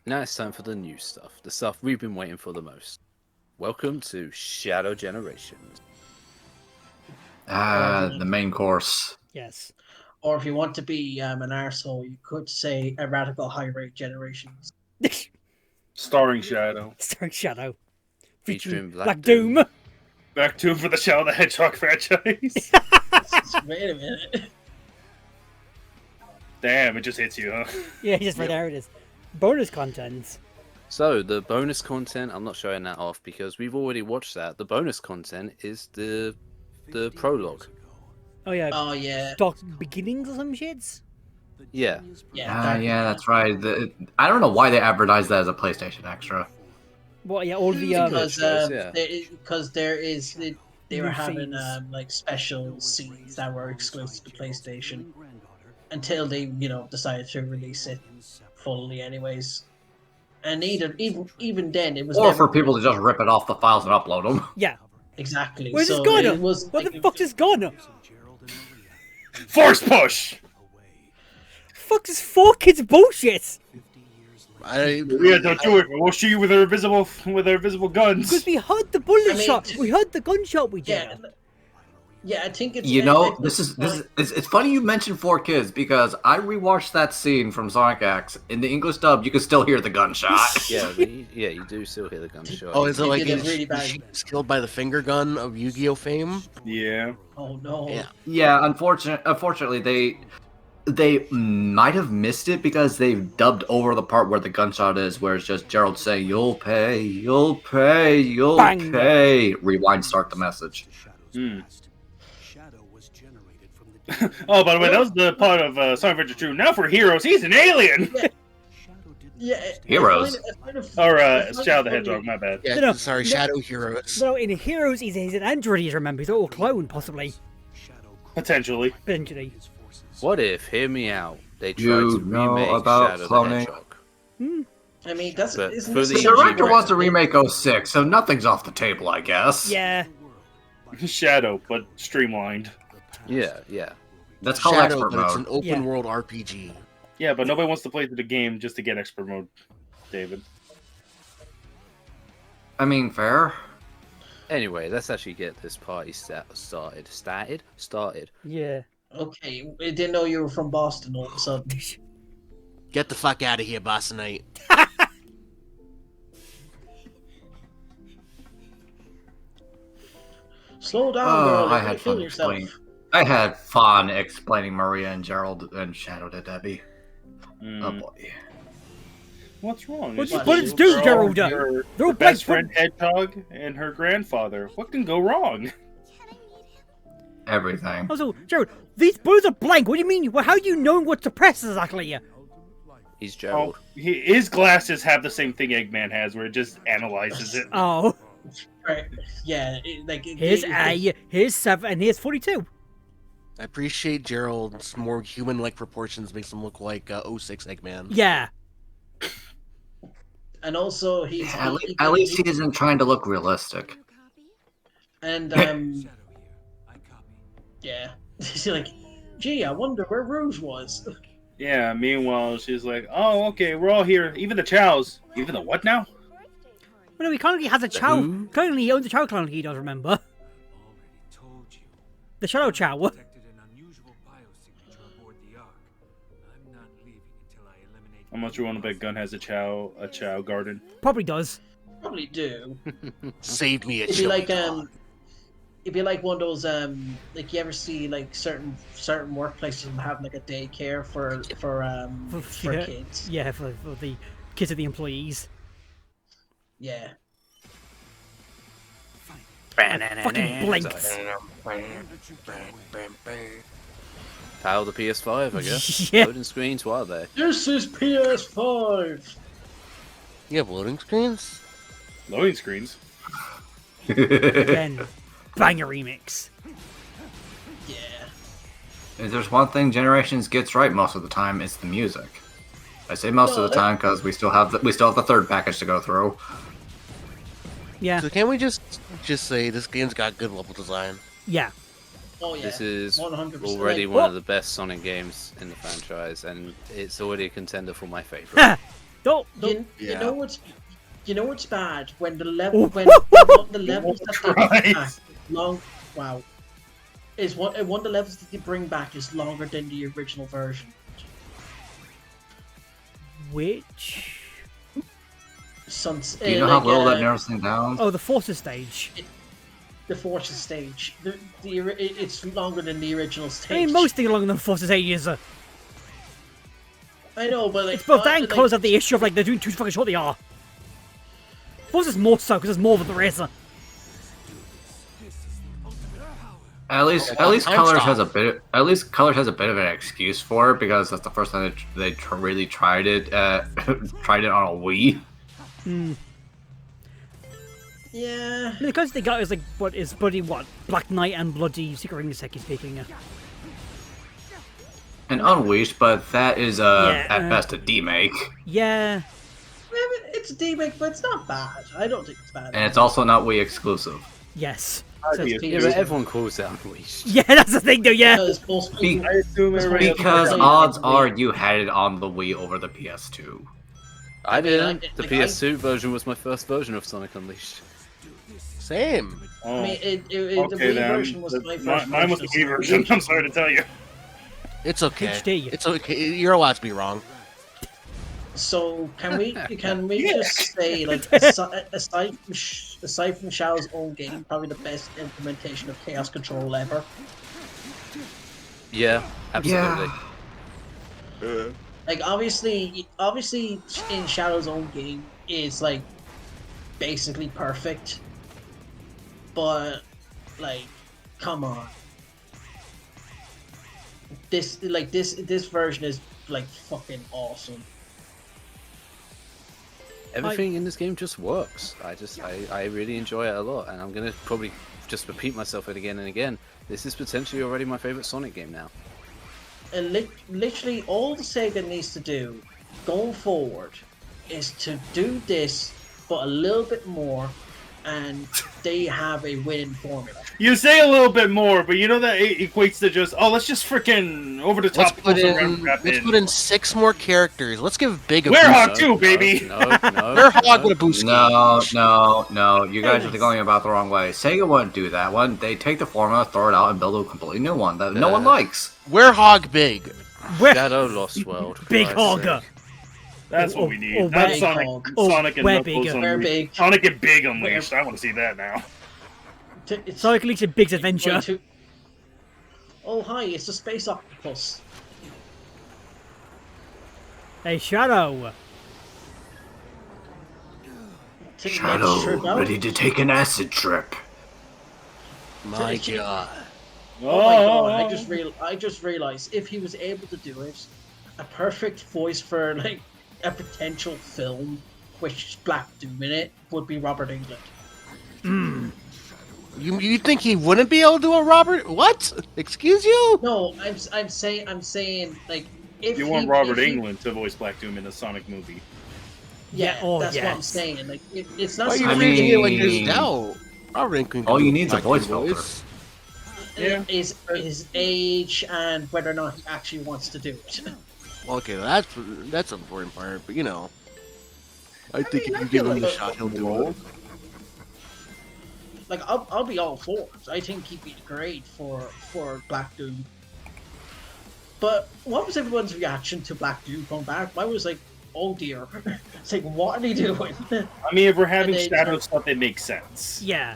Now it's time for the new stuff, the stuff we've been waiting for the most. Welcome to Shadow Generations. The main course. Yes. Or if you want to be an arsehole, you could say a radical high rate generations. Starring Shadow. Starring Shadow. Featuring Black Doom. Back to for the Shadow the Hedgehog franchise. Wait a minute. Damn, it just hits you, huh? Yeah, just right there it is. Bonus content. So, the bonus content, I'm not showing that off because we've already watched that. The bonus content is the prologue. Oh yeah. Oh yeah. Dark Beginnings or some shits? Yeah. Yeah, that's right. I don't know why they advertised that as a PlayStation Extra. Well, yeah, all the Because they were New having scenes. like special scenes that were exclusive to PlayStation until they decided to release it fully anyways. And even then it was Or never for people to just rip it off the files and upload them. Yeah. exactly. Where's so this gone? It was What like, the fuck is gone? Force push! Fuck this 4 kids bullshit. Yeah, don't do it. We'll shoot you with our invisible guns. Because we heard the bullet I mean, shot. We heard the gunshot we did. yeah. I think it's It's funny you mentioned 4 kids because I rewatched that scene from Sonic X. In the English dub, you can still hear the gunshot. Yeah, you do still hear the gunshot. Oh, is it like did it really bad. he's killed by the finger gun of Yu-Gi-Oh fame? Yeah. Oh no. Yeah. Yeah, unfortunately, they might have missed it because they've dubbed over the part where the gunshot is, where it's just Gerald saying, "You'll pay, you'll pay, you'll Bang. pay." Rewind, start the message. Oh, by the way, that was the part of Sonic Adventure 2. Now for Heroes, he's an alien! Yeah. Heroes. Or Shadow the Hedgehog, my bad. Yeah, No, sorry, Shadow Heroes. No, in Heroes, he's an android, you remember. He's a little clone, possibly. Potentially. Eventually. What if, hear me out, they tried You to know remake about Shadow cloning? the Hedgehog? I mean, that's But isn't for this the The a- director wants to remake 06, so nothing's off the table, I guess. Yeah. Shadow, but streamlined. Yeah. That's called Shadow, expert but it's an mode. open world RPG. Yeah, but nobody wants to play through the game just to get expert mode, David. I mean, fair. Anyway, let's actually get this party started. Started. Yeah. Okay, I didn't know you were from Boston all of a sudden. Get the fuck out of here, Bostonite. Slow down, Oh, girl. I You're had gonna kill fun yourself. explaining. I had fun explaining Maria and Gerald and Shadow to Debbie. Oh boy. What's wrong? What It's did it just do, her- Gerald? Her, They're her black best friend Hedgehog and her grandfather. What can go wrong? Everything. Also, Gerald, these bullets are blank. What do you mean? How are you knowing what to press exactly? He's Gerald. His glasses have the same thing Eggman has, where it just analyzes it. Oh. Right. Yeah, Here's A, here's 7, and here's 42. I appreciate Gerald's more human-like proportions makes him look like 06 Eggman. Yeah. and also he's At least he isn't trying to look realistic. and yeah. She's like, gee, I wonder where Rouge was. Yeah, meanwhile, she's like, oh, okay, we're all here. Even the Chows. Even the what now? Well, no, he currently has a Chow. who? Currently, he owns a Chow clan, he does remember. The Shadow Chow. I'm not sure one of Big Gun has a Chow garden. Probably does. Probably do. Save me a It'd be chili like dog. it'd be like one of those like you ever see like certain workplaces having like a daycare for yeah, kids. Yeah, for the kids of the employees. Yeah. Fucking blinks. Power the PS5, I guess. Yeah. Loading screens, what are they? This is PS5. You have loading screens? Loading screens. Again, banger remix. Yeah. If there's one thing Generations gets right most of the time, it's the music. I say most of the time because we still have the third package to go through. Yeah. So can't we just say this game's got good level design? Yeah. Oh yeah. This is 100%. already Like, one of the best Sonic games in the franchise, and it's already a contender for my favorite. You know what's bad when the level Ooh. when the levels that they bring Right. back long wow is one of the levels that they bring back is longer than the original version. Which? Do you know how little that narrows things down? Oh, the Forces stage. the Forces stage? It's longer than the original stage. I mean, most things along the Forces ages. I know, but like, It's both that and like, cause of the issue of like they're doing too fucking short they are. Forces more so because there's more of the racer. At least Colors has a bit. At least Colors has a bit of an excuse for it because that's the first time they really tried it. Tried it on a Wii. yeah. Because they got is like bloody Black Knight and bloody Secret Ring Seki speaking. And Unleashed, but that is Yeah, at best a demake, Yeah. It's a demake, but it's not bad. I don't think it's bad. and it's also not Wii exclusive. Yes. I'd be So- a- Yeah, but everyone calls it Unleashed. yeah, that's the thing though. Yeah. Because most people, I assume everybody else Because Yeah. odds are you had it on the Wii over the PS2. I didn't. I- The like, PS2 version was my first version of Sonic Unleashed. Same. Oh, I mean, the okay Wii then. version was my first. Mine was the Wii version. I'm sorry to tell you. It's okay. HD. It's okay. You're allowed to be wrong. So can we Yeah. just say like aside from Shadow's own game, probably the best implementation of chaos control ever. Yeah, absolutely. Like obviously in Shadow's own game is like basically perfect, but like come on, this version is like fucking awesome. Everything in this game just works. I really enjoy it a lot, and I'm gonna probably just repeat myself again and again. This is potentially already my favorite Sonic game now. And literally all the Sega needs to do going forward is to do this, but a little bit more, and they have a winning formula. You say a little bit more, but you know that it equates to just let's just freaking over the top. Let's put in 6 more characters. Let's give Big a Werehog boost. too, baby. No. Werehog with a boost. No. You guys are going about the wrong way. Sega wouldn't do that one. They take the formula, throw it out, and build a completely new one that no one likes. Werehog Big. Shadow Lost World. for Big Christ's hogger. sake. That's what we need. Not Big Sonic, Hog. Sonic and Where Knuckles bigger. Where Unleashed. big. Sonic and Big Unleashed. I want to see that now. It's Sonic Unleashed and Big's going Adventure. to- Oh hi, it's a space octopus. Hey, Shadow. Take the next trip out. to take an acid trip. My God. Oh my god! I just realized if he was able to do it, a perfect voice for like a potential film, which Black Doom in it, would be Robert Englund. You think he wouldn't be able to do a Robert? What? Excuse you? No, I'm saying like if You want he- Robert if he- Englund to voice Black Doom in a Sonic movie. Yeah, Yeah, oh, that's what I'm yes. saying. Like it's not. Why are you I something- freaking it like mean- this now? Robert Englund. All can you do need is a Black voice Doom filter. Yeah. His age and whether or not he actually wants to do it. Well, okay, that's an important part, but you know. I think mean, if I you feel give him the like shot, he'll do it. Like I'll be all for it. I think he'd be great for Black Doom. But what was everyone's reaction to Black Doom coming back? Mine was like, oh dear. It's like, what are they doing? I mean, if we're having And they- Shadow stuff, it makes sense. Yeah.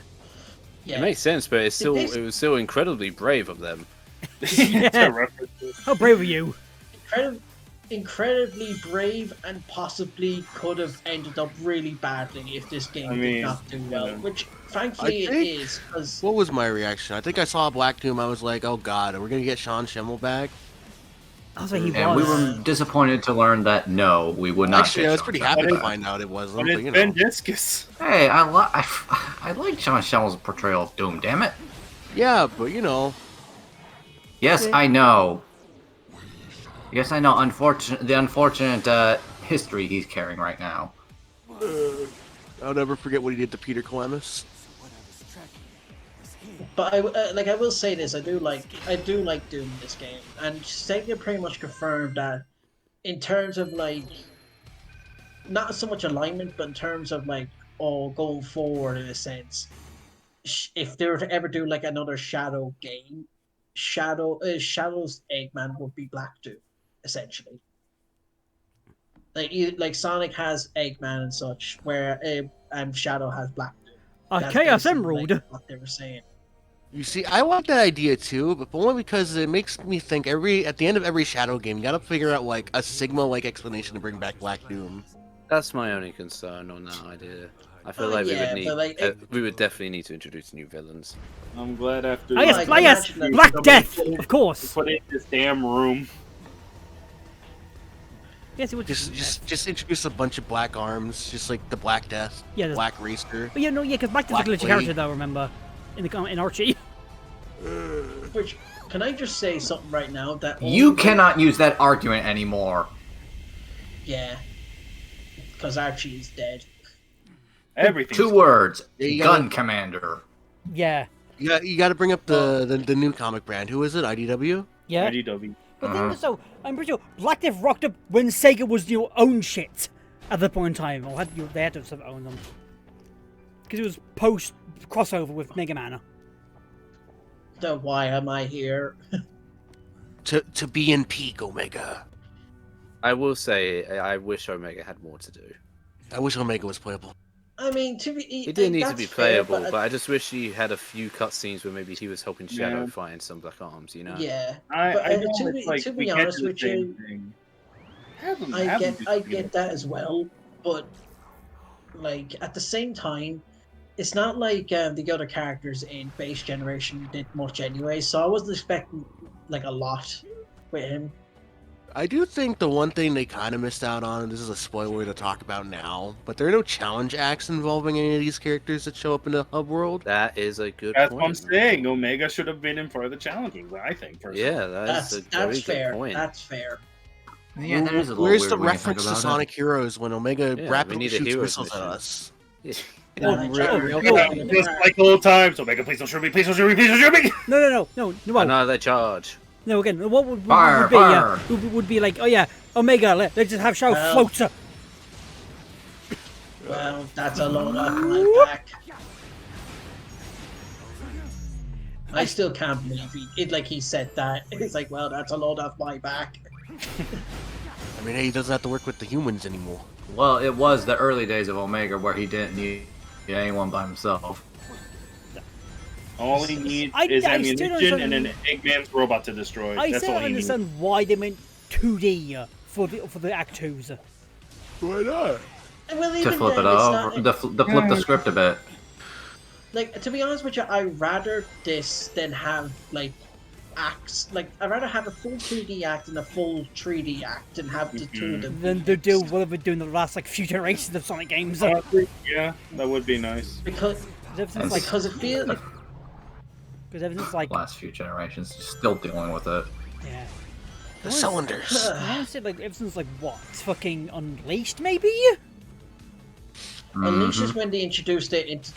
Yeah. It makes sense, but it they- was still incredibly brave of them. Yeah. References. How brave are you? Incredibly brave and possibly could have ended up really badly if this game I did mean, not do well. yeah. Which thankfully I it think- is, because What was my reaction? I think I saw Black Doom. I was like, oh god, are we gonna get Sean Schimmel back? I was like, he And we was. were disappointed to learn that no, we would not. Actually, get I was Sean pretty Schimmel happy to back. find out it wasn't, But but you it's Ben know. Discus. Hey, I like Sean Schimmel's portrayal of Doom. Damn it. Yeah, but you know. Yes, I know. Yes, I know. The unfortunate history he's carrying right now. I'll never forget what he did to Peter Columbus. but I will say this, I do like Doom in this game, and Sega pretty much confirmed that in terms of like not so much alignment, but in terms of like going forward in a sense. If they were to ever do like another Shadow game, Shadow's Eggman would be Black Doom, essentially. Like Sonic has Eggman and such, where Shadow has Black Doom. That's Chaos basically, Emerald. like, what they were saying. You see, I like that idea too, but only because it makes me think at the end of every Shadow game, you gotta figure out like a Sigma-like explanation to bring back Black Doom. That's my only concern on that idea. I feel like yeah, but, like, we would definitely need to introduce new villains. I'm glad after. I guess, Like, yes, imagine that Black somebody Death, put- of course. Put it in this damn room. Yes, it would Just introduce a bunch of black arms, just like the Black Death, Yeah, there's- Black Racer. But yeah, no, yeah, because Black Death's a Black glitchy Blade. character though. Remember, in Archie. Which, can I just say something right now that You only- cannot use that argument anymore. Yeah, because Archie is dead. Everything. 2 words. Yeah, you Gun gotta- Commander. Yeah, You got to bring up the new comic brand. Who is it? IDW. yeah. IDW. But then, so I'm pretty sure Black Death rocked up when Sega was your own shit at the point in time, or they had to sort of own them because it was post crossover with Mega Man. So why am I here? To be in peak Omega. I will say, I wish Omega had more to do. I wish Omega was playable. I mean, to be He didn't need to that's be fair, playable, but I just wish he had a few cutscenes where maybe he was helping Shadow Yeah. find some Black Arms, you know? yeah. I But, know to it's be- like to be we can't honest do the with same you, thing. Have them I do get together. that as well, but like at the same time, it's not like the other characters in base generation did much anyway. So I wasn't expecting like a lot with him. I do think the one thing they kind of missed out on, and this is a spoiler to talk about now, but there are no challenge acts involving any of these characters that show up in the hub world. That is a good That's point. what I'm saying. Omega should have been in for the challenges. I think. Personally. Yeah, that's a very That's good fair. point. That's fair. Yeah, that is a little Where's weird the when you think reference to about it. Sonic Heroes when Omega Yeah, we rapidly need a shoots heroes missiles at mission. us? Yeah. Just like the old times. Omega, please don't shoot me. Please don't shoot me. Please don't shoot me. No. Another charge. No, again, what would Fire, be fire. would be like, oh yeah, Omega, let's just have Shadow Well- float. Well, that's a load off my back. I still can't believe he said that. It's like, well, that's a load off my back. I mean, hey, he doesn't have to work with the humans anymore. Well, it was the early days of Omega where he didn't need anyone by himself. All he needs I is still ammunition don't and an Eggman's robot to destroy. I That's still all don't he needs. understand why they meant 2D for the Act 2s. Why not? Well, To even flip it then, it's over, not, to flip the script a bit. like, to be honest with you, I'd rather this than have like acts. Like, I'd rather have a full 2D act and a full 3D act and have the two of them. Then they do what they've been doing the last like few generations of Sonic games. Yeah, that would be nice. because Ever since like, because it feels like because ever since like, Last few generations, still dealing with it. yeah. The cylinders. I want to say like ever since like what? Fucking Unleashed maybe? Unleashed Mhm. is when they introduced it into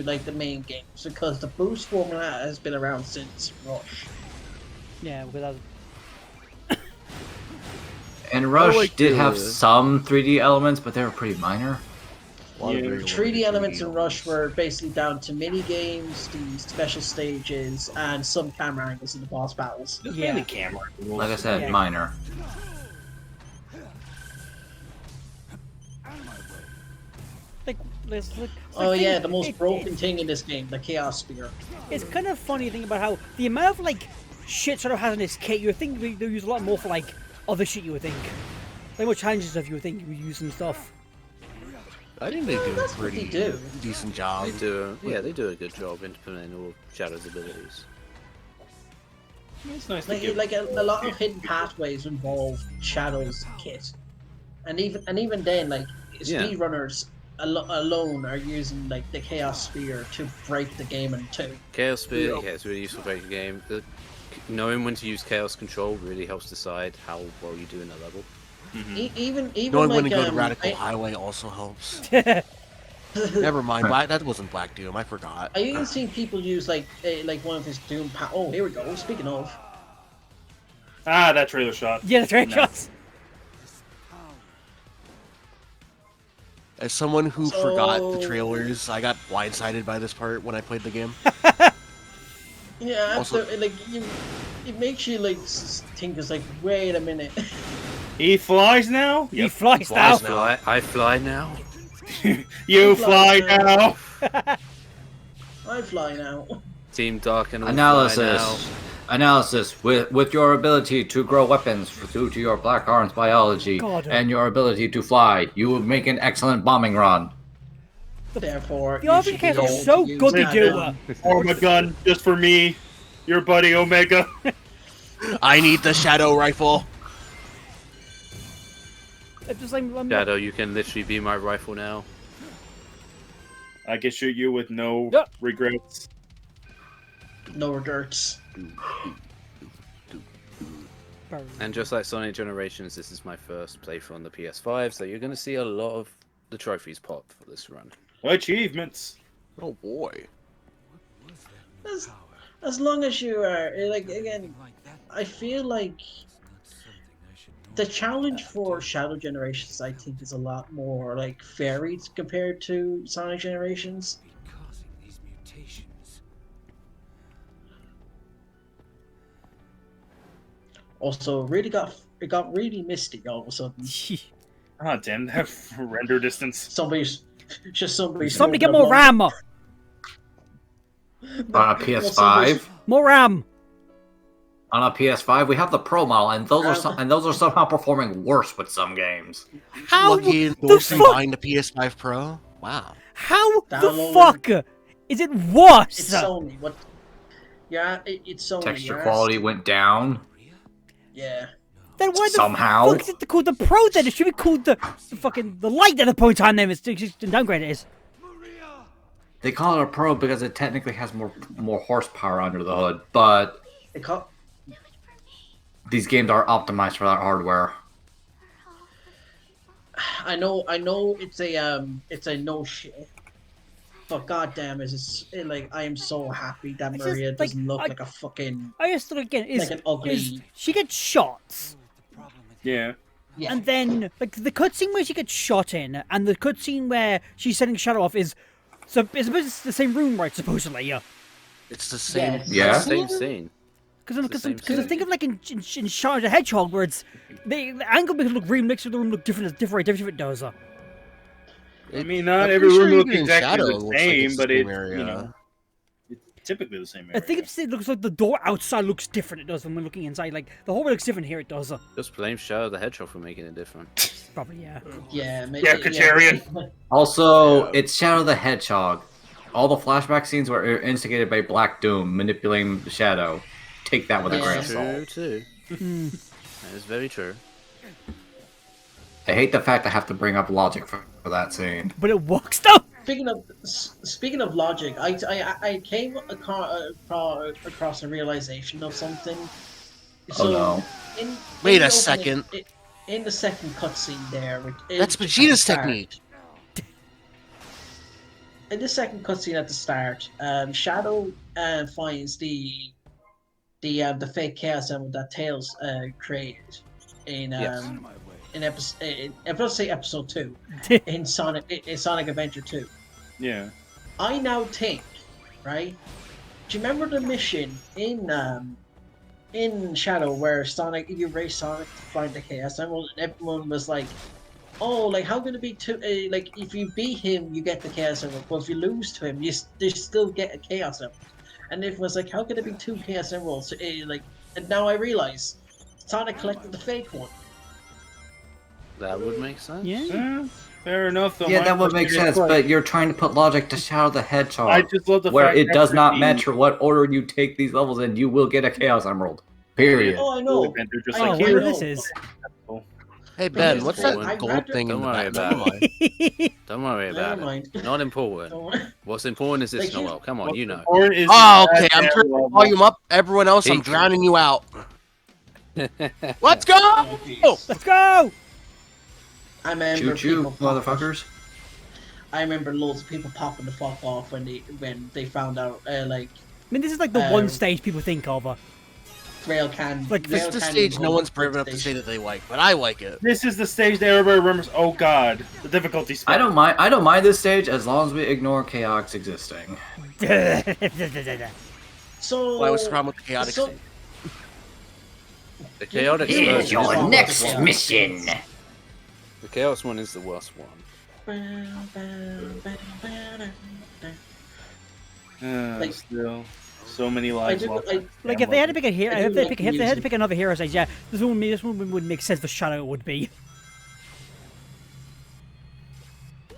like the main games because the boost formula has been around since Rush. Yeah, because And Rush like did have the- some 3D elements, but they were pretty minor. lot of Yeah, very 3D limited elements in 3D Rush were basically down to mini games, the special stages, and some camera angles in the boss battles. Just Yeah. mainly camera. Like I said, Yeah. minor. like let's look. Oh yeah, the most broken thing in this game, the Chaos Spear. It's kind of funny to think about how the amount of like shit sort of has in this kit. You would think they use a lot more for like other shit. You would think, like more challenges stuff. You would think you would use some stuff. I think they do a That's what pretty they do. decent job. They do a good job implementing all Shadow's abilities. It's nice to Like give. a lot of hidden pathways involve Shadow's kit, and even then, like Yeah. speedrunners alone are using like the Chaos Spear to break the game in two. Chaos Spear, yeah, it's really useful for your game. Knowing when to use Chaos Control really helps decide how well you do in a level. Even Knowing like when to go to Radical I Highway also helps. Never mind, that wasn't Black Doom. I forgot. even seen people use like one of his Doom. Oh, here we go. Speaking of, That trailer shot. Yeah, the train No. shots. As someone who forgot the So- trailers, I got blindsided by this part when I played the game. Yeah, Also- after, like it makes you like think it's like, wait a minute. He flies now. He flies now. I fly now. You fly fly now. now. I fly now. Team Dark and all Analysis. With your ability to grow weapons due to your Black Arms biology God. and your ability to fly, you would make an excellent bombing run. Therefore, The you should RPK be is able so use good to that, do. Armagun just for me, your buddy Omega. I need the shadow rifle. It's just like, I'm Shadow, you can literally be my rifle now. I can shoot you with no Yep. regrets. No regrets. And just like Sonic Generations, this is my first playthrough on the PS5, so you're going to see a lot of the trophies pop for this run. Achievements. Oh boy. As long as you are like, again, I feel like the challenge for Shadow Generations, I think, is a lot more like varied compared to Sonic Generations. Also, it got really misty all of a sudden. Ah, damn that render distance. Somebody Somebody get more RAM! On a PS5, More RAM! we have the Pro model, and those are somehow performing worse with some games. How Lucky the Norton fuck? buying the PS5 Pro. Wow. How the Download fuck is it worse? It's Sony. What? Yeah, it's Sony. Texture yes. quality went down. Yeah. Then why the Somehow. fuck is it called the Pro then? It should be called the fucking the Light at the point in time then. It's just downgrade it is. They call it a Pro because it technically has more horsepower under the hood, but It co- these games are optimized for that hardware. I know it's a no shit. But goddamn, like I am so happy that It's Maria just, like, doesn't look I- like a fucking I just thought again is, Like an ugly- is she gets shot Yeah. yeah. and then like the cutscene where she gets shot in and the cutscene where she's setting Shadow off is so it's the same room, right? Supposedly, yeah. It's the same. Yes. Yeah. Same scene. Because the same I think of like in Shadow the Hedgehog where it's the angle makes it look real, makes the room look different if it does. I mean, not I'm every pretty sure room looks even in exactly Shadow the looks like same, it's the but same it's, area. you know, it's typically the same I area. think it looks like the door outside looks different. It does when we're looking inside. Like the hallway looks different here. It does. Just blame Shadow the Hedgehog for making it different. Probably yeah. Yeah, maybe, Yeah, Kacharian. Also, it's Shadow the Hedgehog. All the flashback scenes were instigated by Black Doom manipulating the Shadow. Take that with a Yeah. grain of True, salt. too. That is very true. I hate the fact I have to bring up logic for that scene. But it works though. Speaking of logic, I came across a realization of something. So no. Wait the a second. In the second cutscene there, That's at the Vegeta's start- technique. In the second cutscene at the start, Shadow finds the fake Chaos Emerald that Tails created in Yes. episode 2 in Sonic Adventure 2. Yeah. I now think, right? Do you remember the mission in Shadow where you race Sonic to find the Chaos Emerald, and everyone was like, "Oh, like how can it be two? Like if you beat him, you get the Chaos Emerald, but if you lose to him, you still get a Chaos Emerald." And it was like, how can it be two Chaos Emeralds? Like, and now I realize Sonic collected the fake one. That would make sense. Yeah. Fair enough. Though. Yeah, My that would make question is, sense, but you're trying to put logic to Shadow the Hedgehog. I just love the where fact it that does not the- matter what order you take these levels in, you will get a Chaos Emerald. Period. Oh, I know. They're just Oh, like, wonder here, what this is. Hey Ben, what's that I'd gold rather- thing in Don't the worry back? about Never mind. Don't worry about Never it. mind. Not important. Don't worry. What's important is this, Like, Noel. Come on, you know. Or is Oh, that okay. I'm their turning the level? volume up. Everyone else, I'm Pink. drowning you out. Let's go! Let's go. I remember Choo choo, people popping- motherfuckers. I remember loads of people popping the fuck off when they found out, like, I mean, this is like the one stage people think of. Like, This is the stage no one's brave enough to say that they like, but I like it. This is the stage that everybody remembers. Oh God, the difficulty spike. I don't mind this stage as long as we ignore chaos existing. So Why was the problem with the chaotic so- stage? The chaotic Here's version your is the next worst one. mission. The chaos one is the worst one. Like- Still, so many lives lost. Like if they had to pick a hero, I do if they, like pick, if they had to music. pick another hero, stage, yeah, this one would make sense for Shadow. Would be.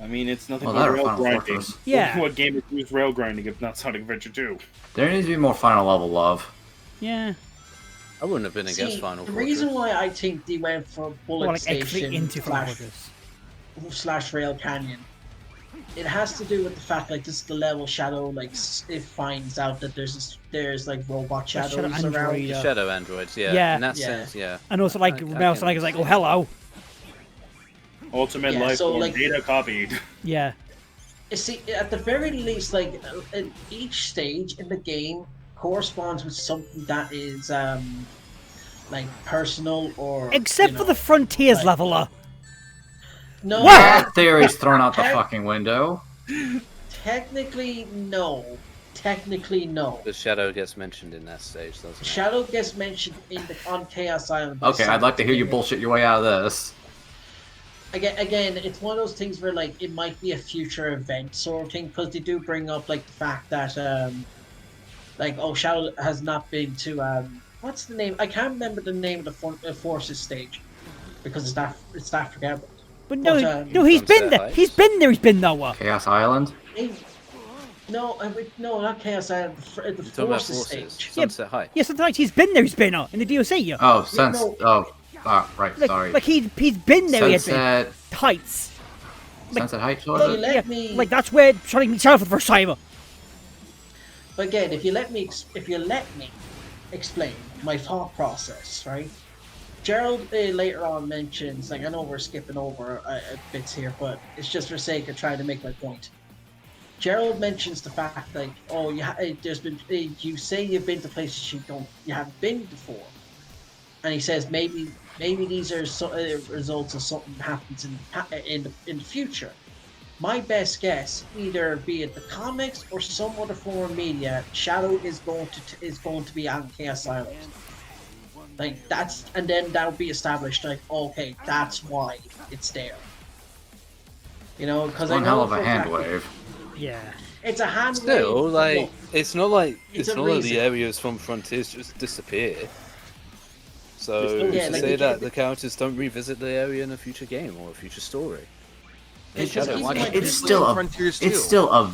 I mean, it's nothing Well, but that or rail Final grinding. Fortress. Yeah. What game is used rail grinding if not Sonic Adventure 2? There needs to be more final level love. Yeah. I wouldn't have been against See, Final the Fortress. reason why I think they went for Bullet Or like actually Station into Final Fortress. slash Rail Canyon, it has to do with the fact like this is the level Shadow it finds out that there's like robot shadows Shadow around. Android, The Shadow androids, yeah. Yeah. In that Yeah. sense, yeah. And also like I Rail can Sonic is like, oh understand. hello. Ultimate Yeah, Life so, Form like- data copied. Yeah. You see, at the very least, like each stage in the game corresponds with something that is like personal or Except you for know, the Frontiers like- leveler. no. That theory's thrown out the fucking window. Technically, no. Technically, no. The Shadow gets mentioned in that stage, doesn't it? Shadow gets mentioned on Chaos Island. by Okay, I'd like to hear you Sonic. bullshit your way out of this. Again, it's one of those things where like it might be a future event sort of thing because they do bring up like the fact that like Shadow has not been to what's the name? I can't remember the name of the Forces stage because it's that forgettable. But no, But, no, he's Sunset been there. Heights? He's been there. He's been nowhere. Chaos Island? No, no, not Chaos Island. The You're talking about Forces Forces. stage. Sunset Heights. Yeah, sometimes he's been there. He's been in the DLC. Yeah. Oh, sense. no. Right, Like, sorry. like he's been there. He had been. Sunset. Heights. Sunset Heights, If you was it? let Yeah, me, like that's where Sonic meets Shadow for the first time. But again, if you let me explain my thought process, right? Gerald later on mentions, like I know we're skipping over bits here, but it's just for sake of trying to make my point. Gerald mentions the fact, like, there's been you say you've been to places you haven't been before, and he says maybe these are results of something that happens in the future. My best guess, either be it the comics or some other form of media, Shadow is going to be on Chaos Island. Like and then that'll be established. Like, okay, that's why it's there. You know, because I One know hell of for a hand fact- wave. Yeah. It's a hand Still, wave. like, Look, it's not like It's it's a not like reason. the areas from Frontiers just disappear. So Yeah, to like, say you that can't- the characters don't revisit the area in a future game or a future story. It's just Shadow, even why like It's this- still a Frontiers too. it's still a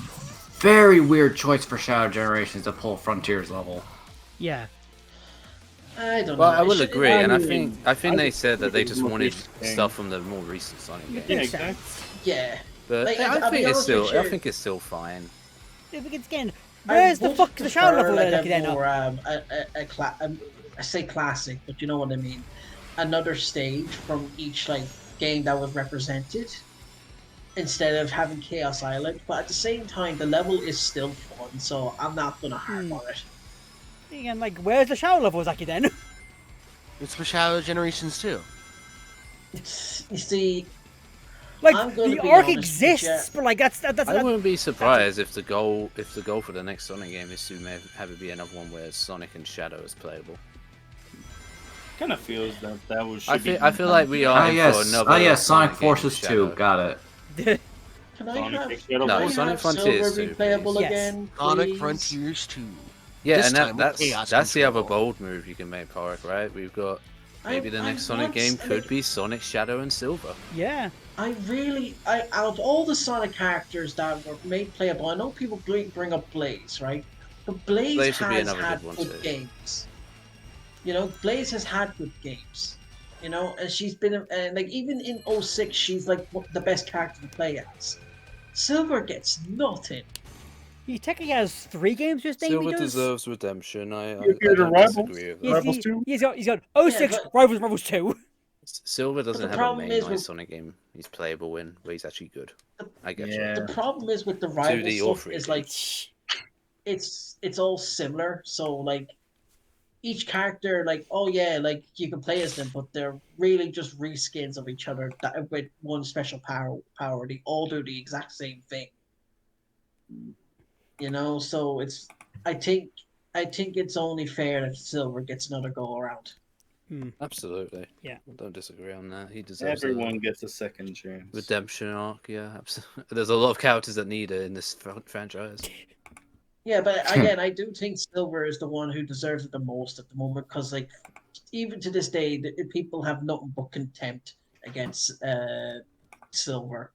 very weird choice for Shadow Generations to pull Frontiers level. Yeah. I don't Well, know. I It will should- agree, I and I mean, think I they just said that think they it just was wanted interesting. stuff from the more recent Sonic games. Yeah, Makes exactly. Yeah. But Like, I I'll be think it's honest still with you. I think it's still fine. Yeah, because again, I where's the would fuck the Shadow prefer, level like, like a then? more, I say classic, but you know what I mean. Another stage from each like game that was represented, instead of having Chaos Island. But at the same time, the level is still fun, so I'm not gonna harp on it. Again, like where's the Shadow level exactly then? It's for Shadow Generations too. You see, Like I'm gonna the be arc honest with exists, but like that's I wouldn't be surprised if the goal for the next Sonic game is to have it be another one where Sonic and Shadow is playable. Kind of feels that was. I feel like we are Ah in for yes, another Sonic game with Forces 2, Shadow. got it. can I Sonic have, X Shadow can I Forces. Sonic have Frontiers Silver be too, playable please. Yes. again? Sonic please? Frontiers 2. Yeah, This and time with that's Chaos the other Control. bold move you can make, Porrick, right? We've got maybe the I next Sonic want- game I could mean, be Sonic, Shadow, and Silver. yeah. I out of all the Sonic characters that were made playable, I know people bring up Blaze, right? But Blaze Blaze would be has another had good one, good too. games. You know, Blaze has had good games. You know, and she's been like even in 06, she's like the best character to play as. Silver gets nothing. He technically has 3 games just named. Silver He does. deserves redemption. I You're the don't Rivals. disagree with He's, that. Rivals he, 2? he's got 06 but- Rivals 2. Silver doesn't the have a problem is mainline with- Sonic game he's playable in, where he's actually good. I get Yeah. you. The problem is with the rival 2D or stuff 3D. is like it's all similar. So like each character, like, oh yeah, like you can play as them, but they're really just reskins of each other that with one special power. They all do the exact same thing. You know, so it's I think it's only fair that Silver gets another go around. Absolutely. Yeah. I don't disagree on that. He deserves Everyone gets a second chance. a redemption arc. Yeah, absolutely. There's a lot of characters that need it in this franchise. Yeah, but again, I do think Silver is the one who deserves it the most at the moment because, like, even to this day, people have nothing but contempt against Silver.